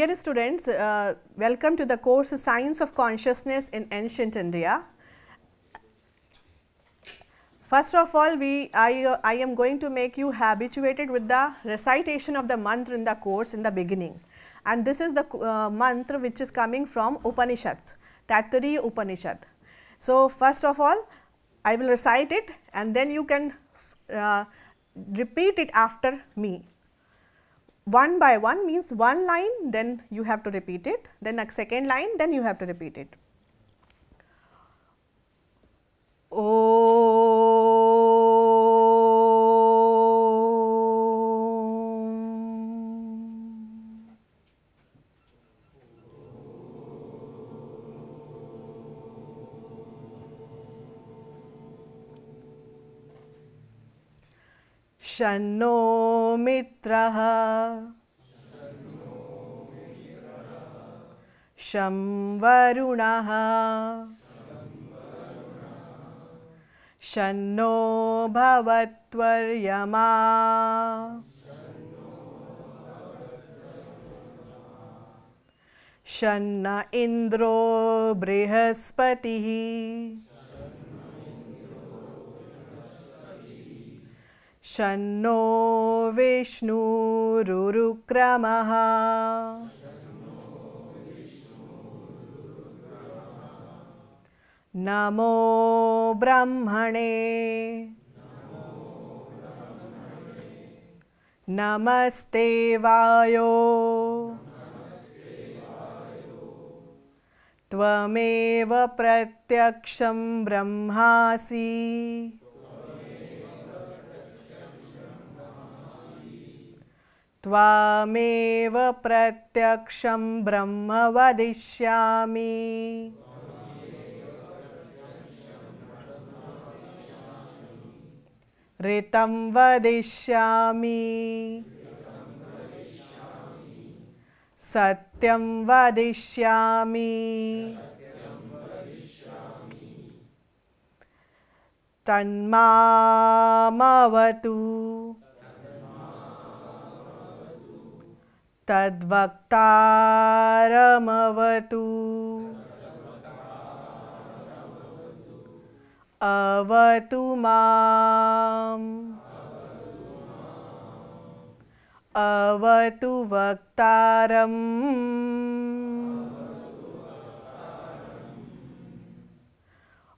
Dear students, welcome to the course Science of Consciousness in Ancient India. First of all, I am going to make you habituated with the recitation of the mantra in the course in the beginning, and this is the mantra which is coming from Upanishads, Taittiriya Upanishad. So, first of all, I will recite it and then you can repeat it after me. One by one means one line, then you have to repeat it, then a second line, then you have to repeat it. Shanno mitraha Sham varunaha Shanno bhavatvaryama Shanna indro brihaspatihi Shanno Vishnu Rurukramaha Namo Brahmane Namaste Vayo Tvameva Pratyaksham Brahmasi Tvameva pratyaksham brahma vadishyami. Ritam vadishyami. Satyam vadishyami. Tanmamavatu. Tadvaktaramavatu Avatu mam Avatu vaktaram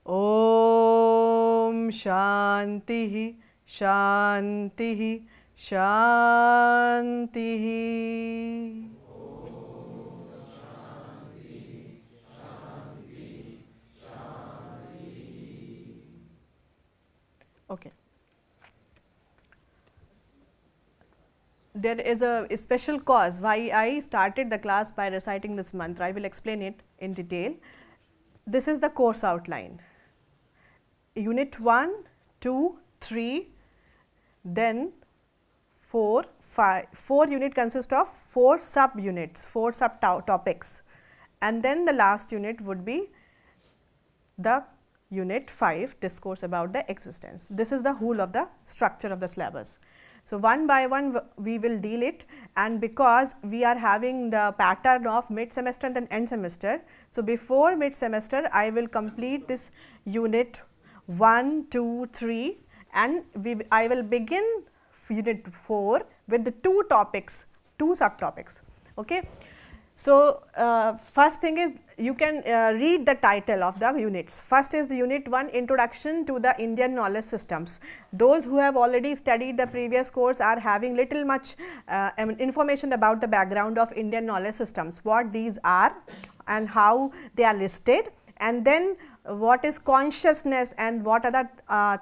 Om Shantihi Shantihi Shantihi. Okay. There is a special cause why I started the class by reciting this mantra. I will explain it in detail. This is the course outline. Unit 1, 2, 3, then 4, 5. 4 unit consists of 4 sub units, 4 sub topics, and then the last unit would be the unit 5, discourse about the existence. This is the whole of the structure of the syllabus. So, one by one we will deal it, and because we are having the pattern of mid semester and then end semester. So, before mid semester I will complete this unit 1, 2, 3 and I will begin unit 4 with the 2 topics, 2 subtopics. Okay. So, first thing is you can read the title of the units. First is the unit 1, Introduction to the Indian Knowledge Systems. Those who have already studied the previous course are having little much information about the background of Indian knowledge systems, what these are and how they are listed, and then what is consciousness and what are the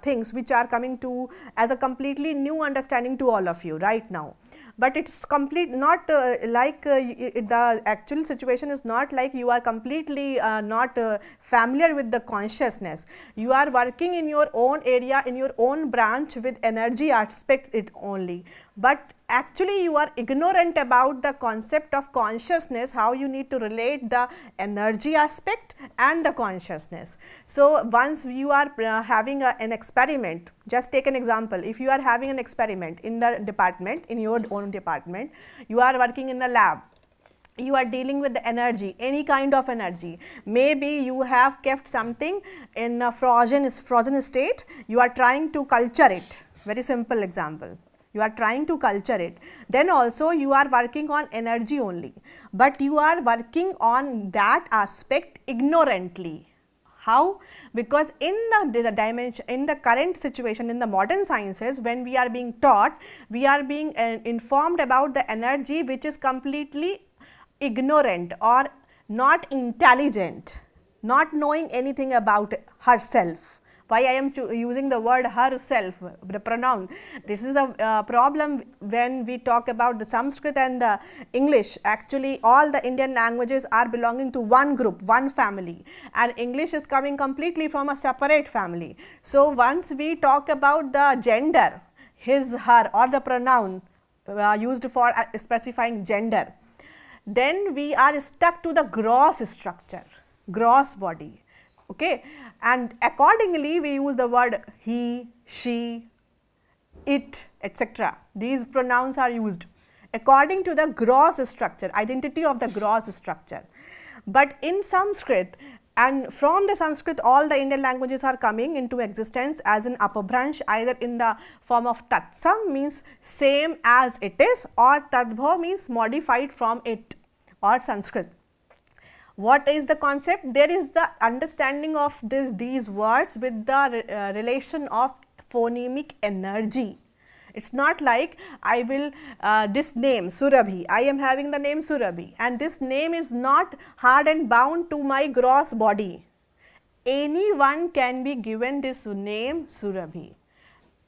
things which are coming to as a completely new understanding to all of you right now. But it is complete not like the actual situation is not like you are completely not familiar with the consciousness. You are working in your own area, in your own branch with energy aspects it only, but actually you are ignorant about the concept of consciousness, how you need to relate the energy aspect and the consciousness. So, once you are having an experiment, just take an example, if you are having an experiment in the department, in your own department, you are working in a lab you are dealing with the energy, any kind of energy. Maybe you have kept something in a frozen state, you are trying to culture it, very simple example. You are trying to culture it, then also you are working on energy only, but you are working on that aspect ignorantly. How? Because in the dimension, in the current situation, in the modern sciences, when we are being taught, we are being informed about the energy which is completely ignorant or not intelligent, not knowing anything about herself. Why I am using the word herself, the pronoun. This is a problem when we talk about the Sanskrit and the English. Actually, all the Indian languages are belonging to one group, one family, and English is coming completely from a separate family. So, once we talk about the gender, his, her, or the pronoun used for specifying gender, then we are stuck to the gross structure, gross body. Okay, and accordingly we use the word he, she, it, etc. These pronouns are used according to the gross structure, identity of the gross structure. But in Sanskrit, and from the Sanskrit all the Indian languages are coming into existence as an upper branch, either in the form of tatsam, means same as it is, or tadbhav means modified from it, or Sanskrit. What is the concept? There is the understanding of these words with the relation of phonemic energy. It is not like I will this name Surabhi, I am having the name Surabhi, and this name is not hard and bound to my gross body. Anyone can be given this name Surabhi.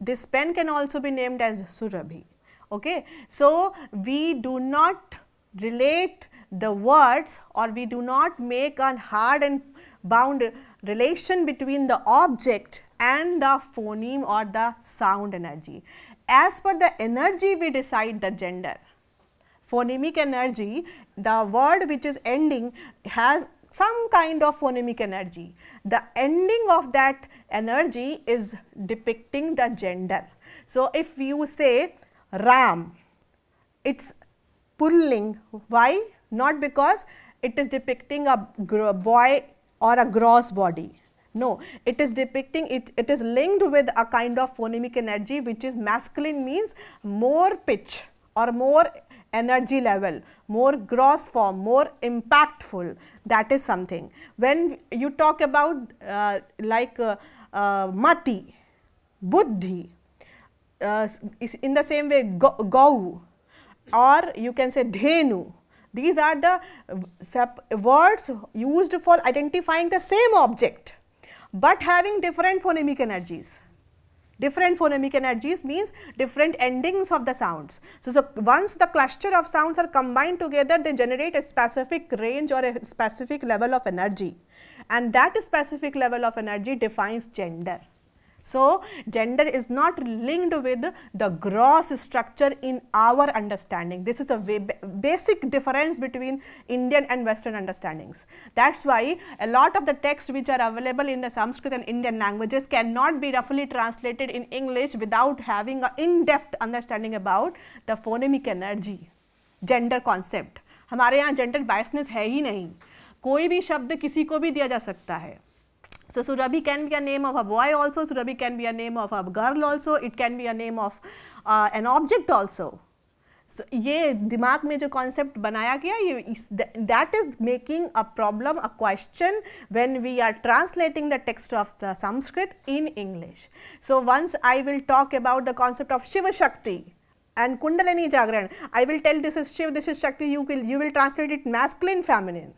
This pen can also be named as Surabhi. Okay. So, we do not relate the words, or we do not make a hard and bound relation between the object and the phoneme or the sound energy. As per the energy we decide the gender. Phonemic energy, the word which is ending has some kind of phonemic energy. The ending of that energy is depicting the gender. So, if you say Ram, it is pulling. Why? Not because it is depicting a boy or a gross body. No, it is depicting, it is linked with a kind of phonemic energy which is masculine, means more pitch or more energy level, more gross form, more impactful. That is something. When you talk about mati, buddhi, in the same way gau, or you can say dhenu. These are the words used for identifying the same object, but having different phonemic energies. Different phonemic energies means different endings of the sounds. So, once the cluster of sounds are combined together, they generate a specific range or a specific level of energy, and that specific level of energy defines gender. So, gender is not linked with the gross structure in our understanding. This is a basic difference between Indian and Western understandings. That is why a lot of the texts which are available in the Sanskrit and Indian languages cannot be roughly translated in English without having an in-depth understanding about the phonemic energy, gender concept. हमारे यहाँ gender biasness है ही नहीं, कोई भी शब्द किसी को भी दिया जा सकता है. So, Surabhi can be a name of a boy also, Surabhi can be a name of a girl also, it can be a name of an object also. So, ये दिमाग में जो concept बनाया गया, that is making a problem, a question when we are translating the text of the Sanskrit in English. So, once I will talk about the concept of Shiva Shakti and Kundalini Jagran, I will tell this is Shiva, this is Shakti, you will translate it masculine, feminine.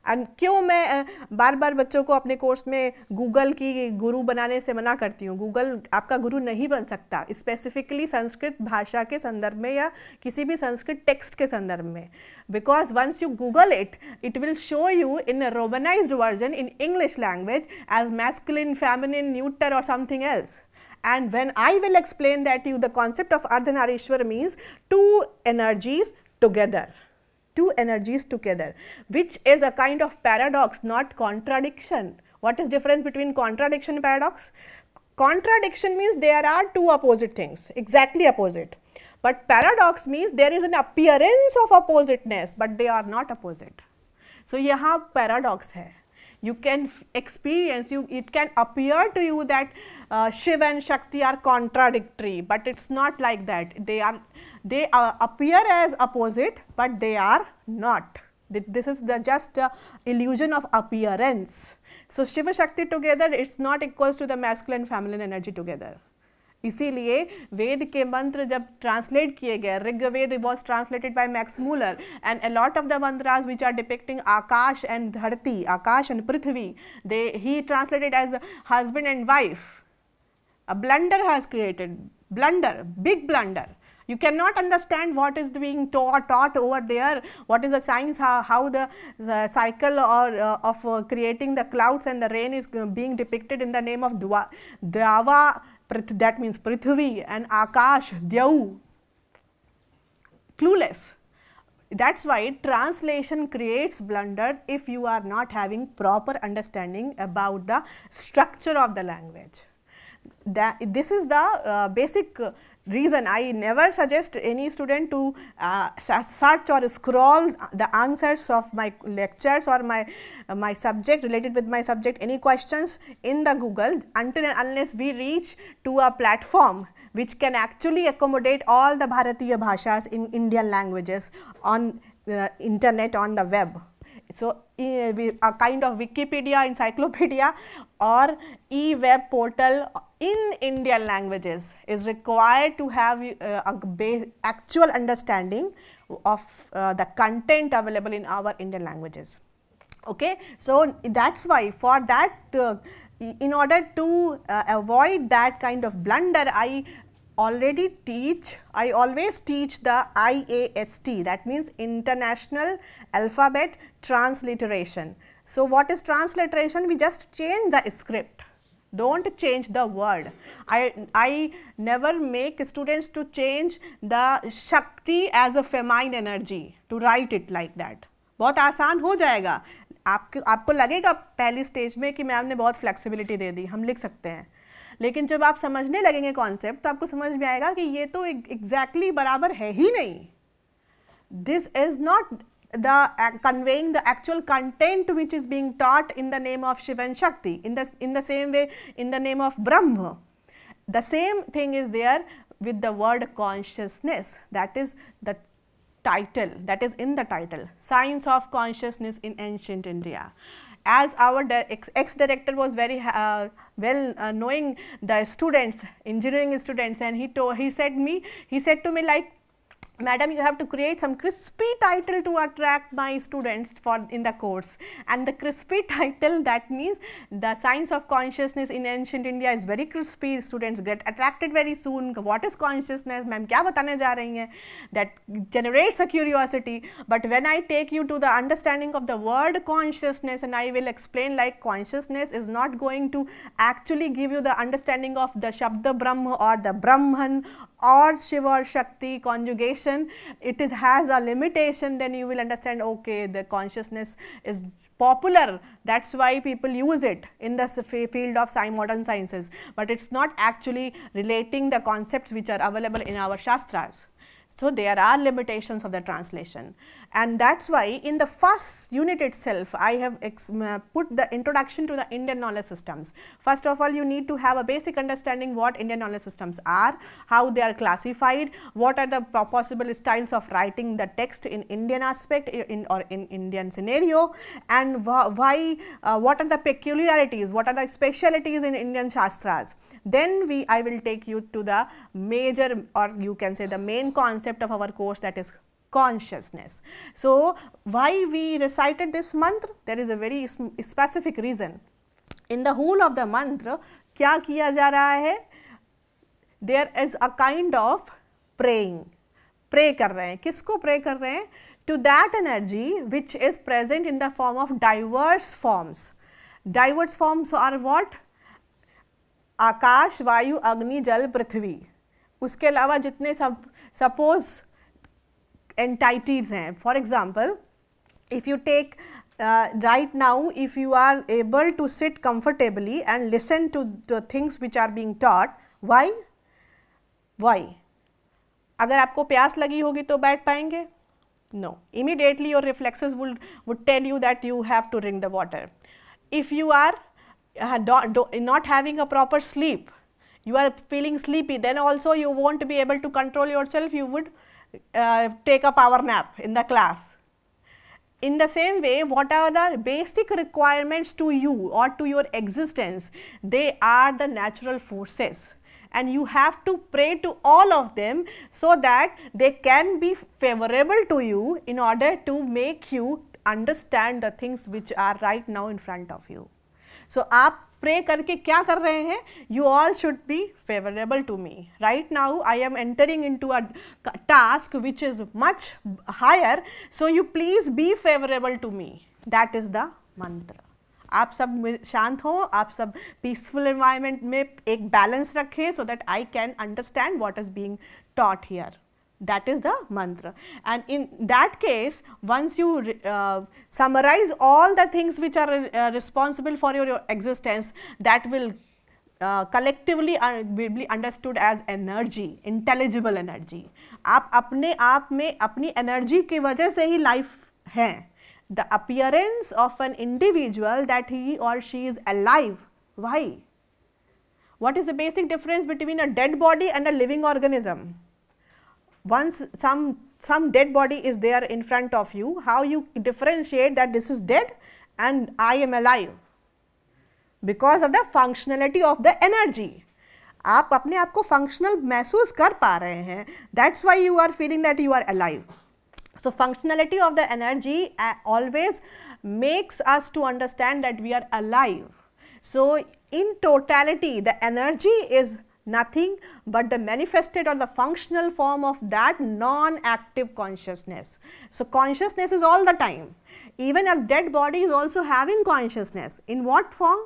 And क्यों मैं बार बार बच्चों को अपने course में Google की गुरु बनाने से मना करती हूँ. गूगल आपका गुरु नहीं बन सकता, स्पेसिफिकली संस्कृत भाषा के संदर्भ में या किसी भी संस्कृत टेक्स्ट के संदर्भ में, because once you Google it will show you in a romanized version in English language as masculine, feminine, neuter और something else. And when I will explain that to you, the concept of Ardhanarishwar means two energies together. Two energies together, which is a kind of paradox, not contradiction. What is difference between contradiction and paradox? Contradiction means there are two opposite things, exactly opposite. But paradox means there is an appearance of oppositeness, but they are not opposite. So यहाँ paradox है. You can experience, it can appear to you that Shiva and Shakti are contradictory, but it's not like that. They appear as opposite, but they are not. This is the just illusion of appearance. So Shiva Shakti together, it's not equals to the masculine feminine energy together. इसीलिए वेद के मंत्र जब translate किए गए, Rigveda was translated by Max Muller, and a lot of the mantras which are depicting Akash and Dharti, Akash and Prithvi, he translated as husband and wife. A blunder has created, blunder, big blunder. You cannot understand what is being taught over there, what is the science, how the cycle of creating the clouds and the rain is being depicted in the name of Dava, that means Prithvi, and Akash, Dyau. Clueless. That's why translation creates blunders if you are not having proper understanding about the structure of the language. This is the basic reason. I never suggest any student to search or scroll the answers of my lectures or my subject related with my subject, any questions in the Google, until and unless we reach to a platform which can actually accommodate all the Bharatiya Bhashas in Indian languages on internet, on the web. So, a kind of Wikipedia, encyclopedia or e-web portal in Indian languages is required to have actual understanding of the content available in our Indian languages. Okay. So, that is why for that in order to avoid that kind of blunder, I always teach the IAST, that means International Alphabet Transliteration. So, what is transliteration? We just change the script, don't change the word. I never make students to change the Shakti as a feminine energy, to write it like that. बहुत आसान हो जाएगा. आपको लगेगा पहली stage में कि ma'am ने बहुत फ्लेक्सिबिलिटी दे दी, हम लिख सकते हैं, लेकिन जब आप समझने लगेंगे कॉन्सेप्ट तो आपको समझ में आएगा कि ये तो एग्जैक्टली बराबर है ही नहीं. This is not conveying the actual content which is being taught in the name of Shiva and Shakti, in the same way in the name of Brahma. The same thing is there with the word consciousness, that is the title, that is in the title, Science of Consciousness in Ancient India. As our ex-director was very well knowing the students, engineering students, and he said to me like, madam, you have to create some crispy title to attract my students in the course. And the crispy title, that means the Science of Consciousness in Ancient India is very crispy, students get attracted very soon. What is consciousness? Ma'am, kya batane ja rahi hain? That generates a curiosity. But when I take you to the understanding of the word consciousness, and I will explain like consciousness is not going to actually give you the understanding of the Shabda Brahma or the Brahman or Shiva or Shakti conjugation, it has a limitation, then you will understand, okay, the consciousness is popular, that is why people use it in the field of modern sciences, but it is not actually relating the concepts which are available in our Shastras. So, there are limitations of the translation, and that is why in the first unit itself I have put the introduction to the Indian knowledge systems. First of all, you need to have a basic understanding what Indian knowledge systems are, how they are classified, what are the possible styles of writing the text in Indian aspect or in Indian scenario, and why what are the peculiarities, what are the specialities in Indian Shastras. Then I will take you to the major, or you can say the main concept of our course, that is consciousness. So, why we recited this mantra? There is a very specific reason. In the whole of the mantra, क्या किया जा रहा है? There is a kind of praying. Pray कर रहे हैं. किसको pray कर रहे हैं? To that energy which is present in the form of diverse forms. Diverse forms are what? आकाश, वायु, अग्नि, जल, पृथ्वी. उसके अलावा जितने suppose entities हैं. For example, if you take right now, if you are able to sit comfortably and listen to the things which are being taught, why? Why? अगर आपको प्यास लगी होगी तो बैठ पाएंगे? No. Immediately your reflexes would tell you that you have to drink the water. If you are not having a proper sleep, you are feeling sleepy, then also you won't be able to control yourself, you would take a power nap in the class. In the same way, what are the basic requirements to you or to your existence? They are the natural forces, and you have to pray to all of them so that they can be favorable to you in order to make you understand the things which are right now in front of you. So, आप pray करके क्या कर रहे हैं? You all should be favorable to me. Right now I am entering into a task which is much higher, so you please be favorable to me. That is the mantra. आप सब शांत हो, आप सब पीसफुल एनवायरनमेंट में एक balance रखें so that I can understand what is being taught here. That is the mantra, and in that case, once you summarize all the things which are responsible for your existence, that will collectively be understood as energy, intelligible energy. आप अपने आप में अपनी energy की वजह से ही life है. The appearance of an individual that he or she is alive. Why? What is the basic difference between a dead body and a living organism? Once some dead body is there in front of you, how you differentiate that this is dead and I am alive? Because of the functionality of the energy. आप अपने आप को functional महसूस कर पा रहे हैं, that's why you are feeling that you are alive. So, functionality of the energy always makes us to understand that we are alive. So, in totality, the energy is nothing but the manifested or the functional form of that non-active consciousness. So, consciousness is all the time. Even a dead body is also having consciousness. In what form?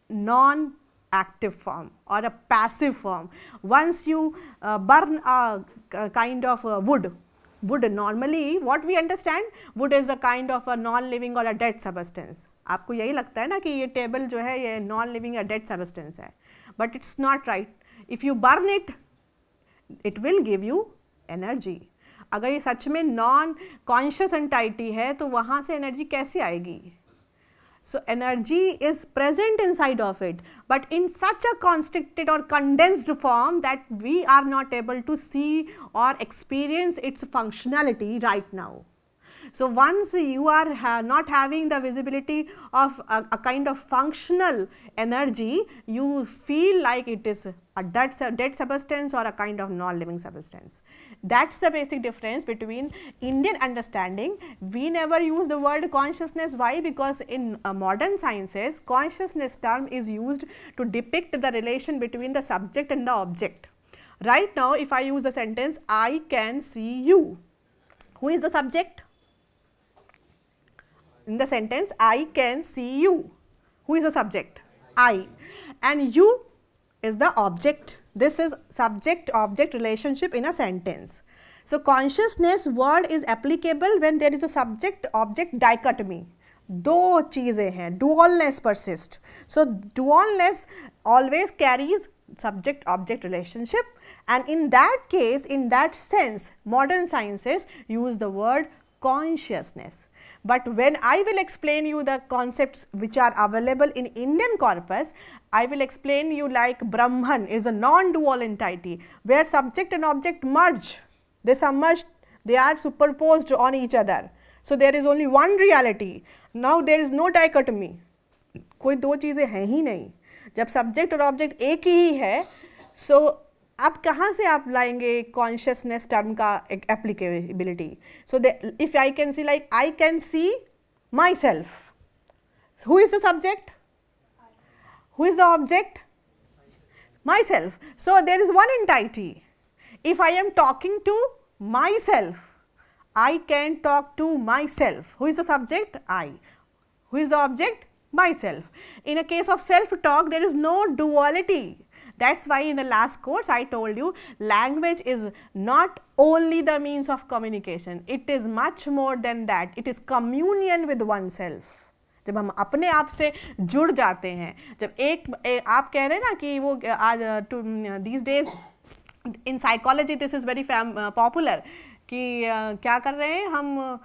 Non-active form or a passive form. Once you burn a kind of wood normally, what we understand, wood is a kind of a non-living or a dead substance. आपको यही लगता है ना कि ये table जो है ये non-living या dead substance है, but it's not right. If you burn it, it will give you energy. अगर ये सच में non-conscious entity है तो वहाँ से energy कैसे आएगी? So, energy is present inside of it, but in such a constricted or condensed form that we are not able to see or experience its functionality right now. So, once you are not having the visibility of a kind of functional energy, you feel like it is a dead substance or a kind of non-living substance. That is the basic difference between Indian understanding. We never use the word consciousness. Why? Because in modern sciences, consciousness term is used to depict the relation between the subject and the object. Right now, if I use the sentence, I can see you. Who is the subject? In the sentence, I can see you. Who is the subject? I. And you is the object. This is subject-object relationship in a sentence. So, consciousness word is applicable when there is a subject-object dichotomy. दो चीज़ें हैं, dualness persists. So, dualness always carries subject-object relationship, and in that case, in that sense, modern sciences use the word consciousness. But when I will explain you the concepts which are available in Indian corpus, I will explain you like Brahman is a non-dual entity where subject and object merge, they submerge, they are superposed on each other. So, there is only one reality. Now, there is no dichotomy. कोई दो चीज़ें हैं ही नहीं. जब subject और object एक ही है, so अब कहाँ से आप लाएंगे consciousness term का applicability? So, if I can see, like I can see myself. Who is the subject? Who is the object? Myself. So, there is one entity. If I am talking to myself, I can talk to myself. Who is the subject? I. Who is the object? Myself. In a case of self-talk, there is no duality. That is why in the last course I told you language is not only the means of communication, it is much more than that, it is communion with oneself. जब हम अपने आप से जुड़ जाते हैं, जब आप कह रहे हैं ना कि वो आज these days in psychology this is very popular कि क्या कर रहे हैं हम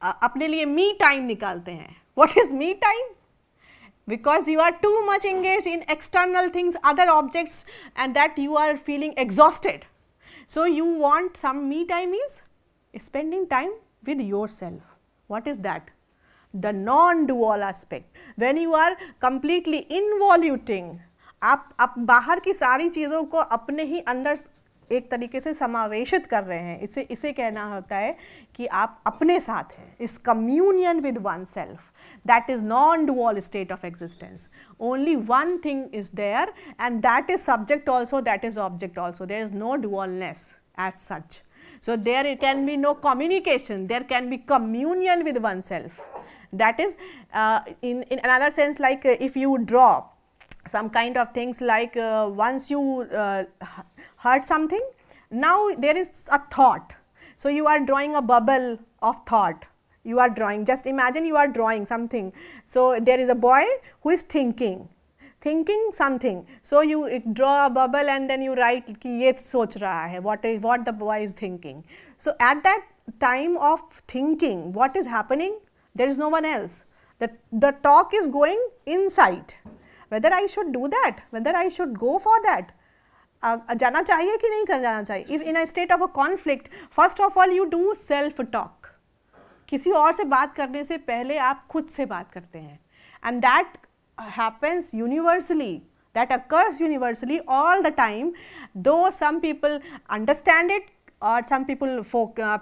अपने लिए me time निकालते हैं. What is me time? Because you are too much engaged in external things, other objects, and that you are feeling exhausted. So you want some me time is spending time with yourself. What is that? The non-dual aspect. When you are completely involuting, आप बाहर की सारी चीज़ों को अपने ही अंदर एक तरीके से समावेशित कर रहे हैं. इसे कहना होता है कि आप अपने साथ हैं. इस communion with oneself. That is non-dual state of existence. Only one thing is there, and that is subject also, that is object also. There is no dualness as such. So there can be no communication. There can be communion with oneself. That is in another sense, like if you draw some kind of things, like once you heard something, now there is a thought. So you are drawing a bubble of thought. You are drawing, just imagine you are drawing something. So there is a boy who is thinking something. So you draw a bubble and then you write कि ये सोच रहा है, what the boy is thinking. So at that time of thinking, what is happening? There is no one else. The talk is going inside. Whether I should do that, whether I should go for that, जाना चाहिए कि नहीं कर जाना चाहिए. If in a state of a conflict, first of all you do self talk. किसी और से बात करने से पहले आप खुद से बात करते हैं. And that happens universally. That occurs universally all the time. Though some people understand it, or some people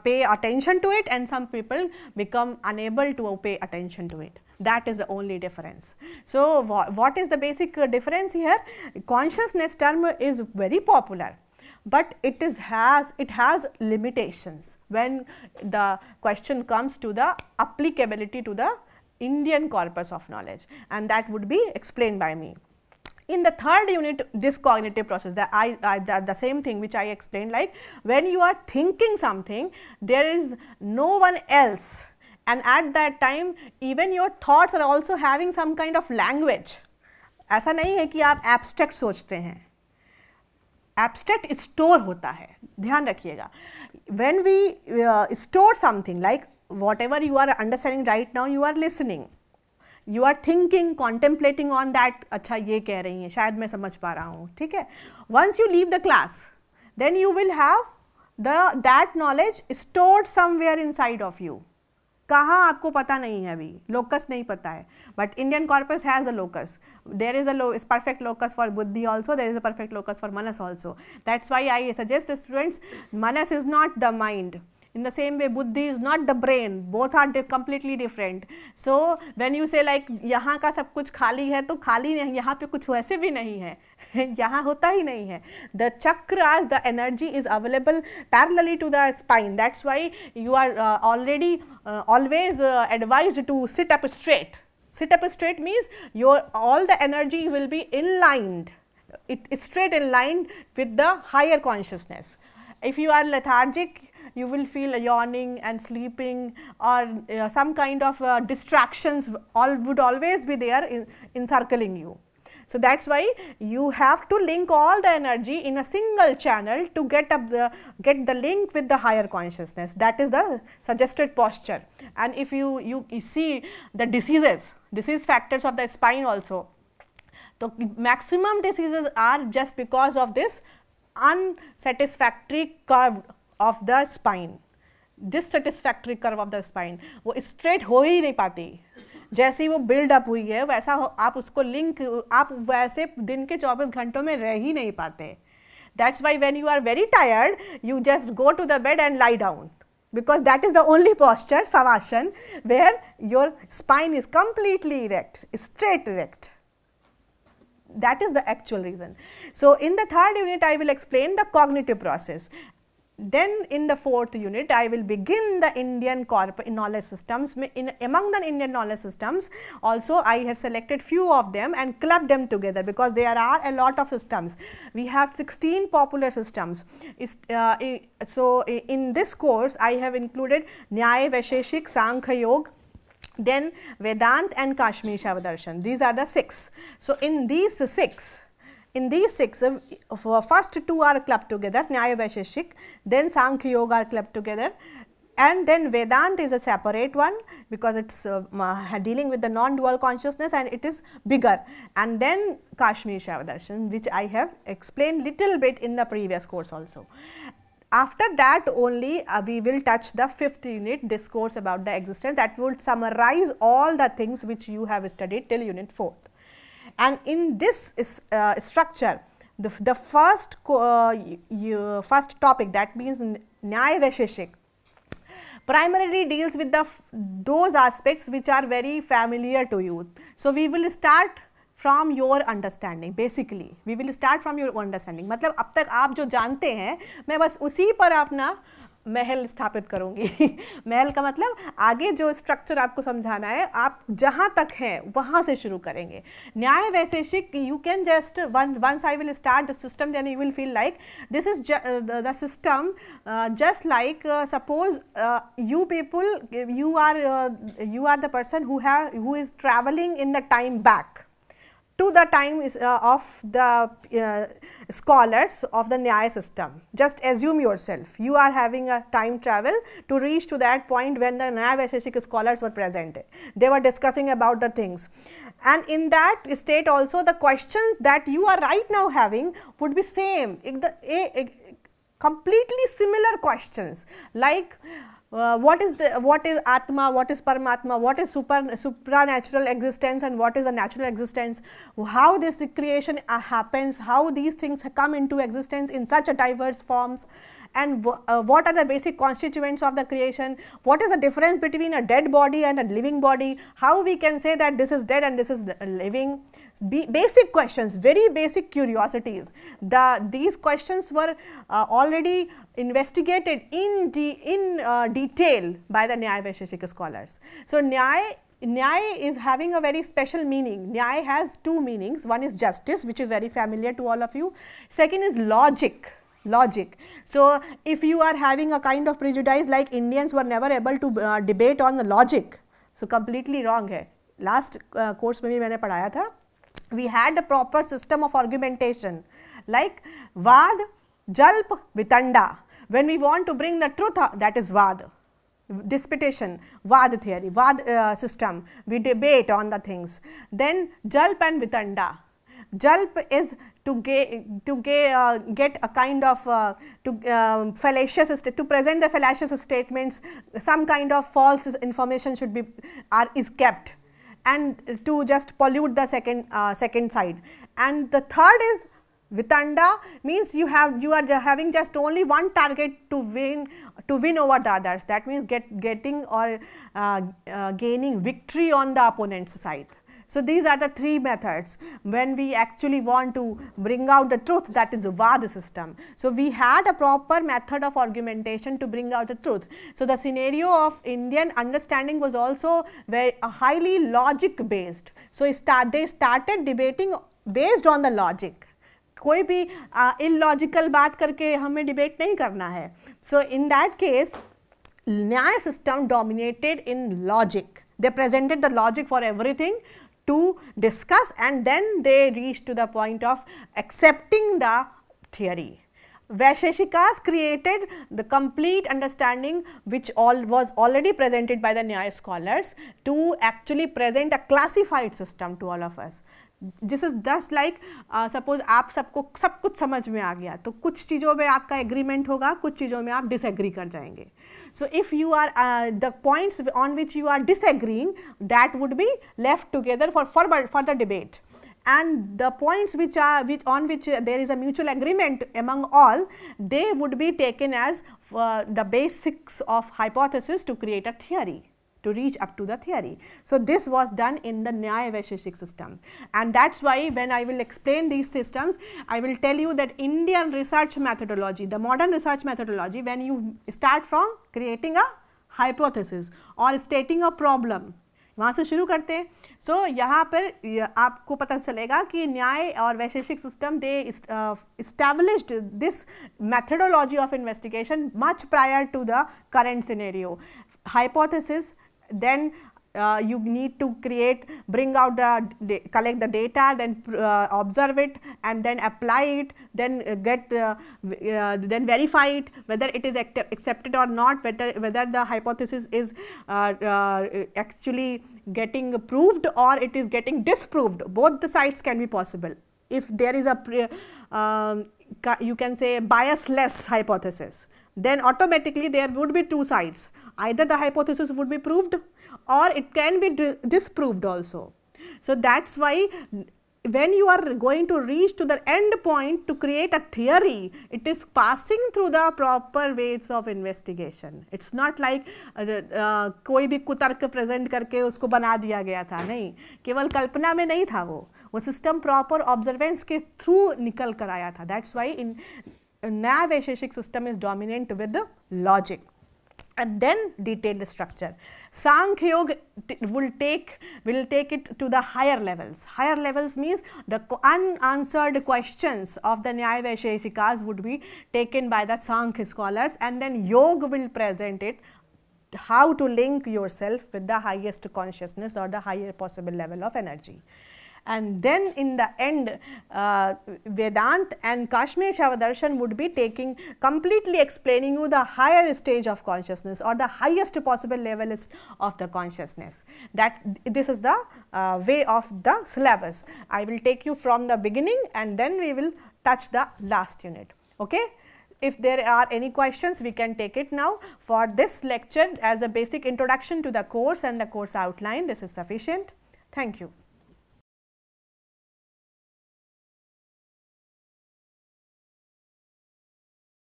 pay attention to it, and some people become unable to pay attention to it. That is the only difference. So what is the basic difference here? Consciousness term is very popular, but it has limitations when the question comes to the applicability to the Indian corpus of knowledge, and that would be explained by me. In the third unit, this cognitive process, the same thing which I explained, like when you are thinking something, there is no one else, and at that time even your thoughts are also having some kind of language. ऐसा नहीं है कि आप abstract सोचते हैं, abstract store होता है, ध्यान रखिएगा. When we store something, like whatever you are understanding right now, you are listening, you are thinking, contemplating on that. अच्छा ये कह रही हैं, शायद मैं समझ पा रहा हूँ, ठीक है. Once you leave the class, then you will have that knowledge stored somewhere inside of you. कहाँ आपको पता नहीं है अभी, locus नहीं पता है, but Indian corpus has a locus. There is a perfect locus for buddhi also, there is a perfect locus for manas also. That's why I suggest to students, manas is not the mind. In the same way, buddhi is not the brain. Both are completely different. So when you say like यहाँ का सब कुछ खाली है, तो खाली नहीं, यहाँ पे कुछ वैसे भी नहीं है. यहाँ होता ही नहीं है. The chakras, the energy is available parallelly to the spine. That's why you are already always advised to sit up straight. Sit up straight means all the energy will be inlined. It is straight in line with the higher consciousness. If you are lethargic, you will feel yawning and sleeping, or some kind of distractions would always be there encircling you. So that's why you have to link all the energy in a single channel to get the link with the higher consciousness. That is the suggested posture. And if you see the disease factors of the spine also, so maximum diseases are just because of this unsatisfactory curve of the spine. Dissatisfactory curve of the spine, वो straight हो ही नहीं पाती. जैसे ही वो build up हुई है, वैसा आप उसको लिंक, आप वैसे दिन के 24 घंटों में रह ही नहीं पाते. That's why when you are very tired, you just go to the bed and lie down, because that is the only posture, savasana, where your spine is completely erect, straight erect. That is the actual reason. So in the third unit, I will explain the cognitive process. Then in the fourth unit, I will begin the Indian knowledge systems. Among the Indian knowledge systems, also I have selected few of them and clubbed them together, because there are a lot of systems. We have 16 popular systems. So in this course, I have included Nyaya, Vaisheshik, Sankhya Yoga, then Vedant and Kashmir Shaiva Darshan. These are the 6. So in these 6, In these 6, first 2 are clubbed together, Nyaya Vaisheshik, then Sankhya Yoga are clubbed together, and then Vedanta is a separate one because it is dealing with the non-dual consciousness and it is bigger, and then Kashmir Shaiva Darshan, which I have explained little bit in the previous course also. After that only we will touch the 5th unit, discourse about the existence, that would summarize all the things which you have studied till unit 4th. And in this structure, the first topic, that means Nyaya Vaisheshik, primarily deals with those aspects which are very familiar to you. So, we will start from your understanding, basically we will start from your understanding, मतलब अब तक आप जो जानते हैं मैं बस उसी पर अपना महल स्थापित करूँगी महल का मतलब आगे जो स्ट्रक्चर आपको समझाना है, आप जहाँ तक हैं वहाँ से शुरू करेंगे. न्याय वैशेषिक, you can just once I will start the system, then you will feel like this is the system, just like suppose you people, you are the person who is traveling in the time back to the time of the scholars of the Nyaya system. Just assume yourself, you are having a time travel to reach to that point when the Nyaya Vaisheshik scholars were present. They were discussing about the things, and in that state also the questions that you are right now having would be same, completely similar questions, like what is Atma, what is Paramatma, what is supranatural existence and what is a natural existence, how this creation happens, how these things come into existence in such a diverse forms, and what are the basic constituents of the creation, what is the difference between a dead body and a living body, how we can say that this is dead and this is living. Basic questions, very basic curiosities. These questions were already investigated in detail by the Nyaya Vaisheshik scholars. So, Nyaya is having a very special meaning. Nyaya has two meanings. One is justice, which is very familiar to all of you. Second is logic. So, if you are having a kind of prejudice like Indians were never able to debate on the logic, so completely wrong hai. Last course mein bhi maine padhaya tha. We had a proper system of argumentation like Vad, Jalp, Vitanda. When we want to bring the truth, that is Vad, disputation, Vad theory, Vad system, we debate on the things. Then Jalp and Vitanda. Jalp is to get a kind of fallacious, to present the fallacious statements, some kind of false information should be is kept, and to just pollute the second side. And the third is Vitanda, means you are having just only one target to win over the others. That means getting or gaining victory on the opponent's side. So, these are the three methods when we actually want to bring out the truth, that is the Vad system. So, we had a proper method of argumentation to bring out the truth. So, the scenario of Indian understanding was also very highly logic based. So, they started debating based on the logic. कोई भी illogical बात करके हमें debate नहीं करना है. So, in that case, Nyaya system dominated in logic. They presented the logic for everything to discuss, and then they reached to the point of accepting the theory. Vaisheshikas created the complete understanding which was already presented by the Nyaya scholars to actually present a classified system to all of us. This is just like suppose आप सबको सब कुछ समझ में आ गया तो कुछ चीज़ों में आपका एग्रीमेंट होगा, कुछ चीज़ों में आप डिसएग्री कर जाएंगे. So, if you are the points on which you are disagreeing, that would be left together for further debate, and the points on which there is a mutual agreement among all, they would be taken as the basics of hypothesis to create a theory, to reach up to the theory. So, this was done in the Nyaya Vaisheshik system, and that is why when I will explain these systems, I will tell you that Indian research methodology, the modern research methodology, when you start from creating a hypothesis or stating a problem, वहाँ से शुरू करते हैं. So, यहाँ पर आपको पता चलेगा कि न्याय और वैशेषिक system, they established this methodology of investigation much prior to the current scenario. Hypothesis, then you need to bring out collect the data, then observe it, and then apply it, then then verify it whether it is accepted or not, whether the hypothesis is actually getting proved or it is getting disproved. Both the sides can be possible. If there is a you can say biasless hypothesis, then automatically there would be two sides. Either the hypothesis would be proved or it can be disproved also. So, that is why when you are going to reach to the end point to create a theory, it is passing through the proper ways of investigation. It is not like कोई भी कुतर्क present करके उसको बना दिया गया था, नहीं, केवल कल्पना में नहीं था, वो सिस्टम प्रॉपर ऑब्जर्वेंस के थ्रू निकल कर आया था. That's why in Nyaya Vaisheshika system is dominant with logic and then detailed structure. Sankhya Yoga will take it to the higher levels. Higher levels means the unanswered questions of the Nyaya Vaisheshikas would be taken by the Sankhya scholars, and then Yoga will present it, how to link yourself with the highest consciousness or the higher possible level of energy. And then in the end, Vedanta and Kashmir Shaiva Darshan would be completely explaining you the higher stage of consciousness or the highest possible level of the consciousness. That this is the way of the syllabus. I will take you from the beginning and then we will touch the last unit. Okay? If there are any questions, we can take it now. For this lecture, as a basic introduction to the course and the course outline, this is sufficient. Thank you.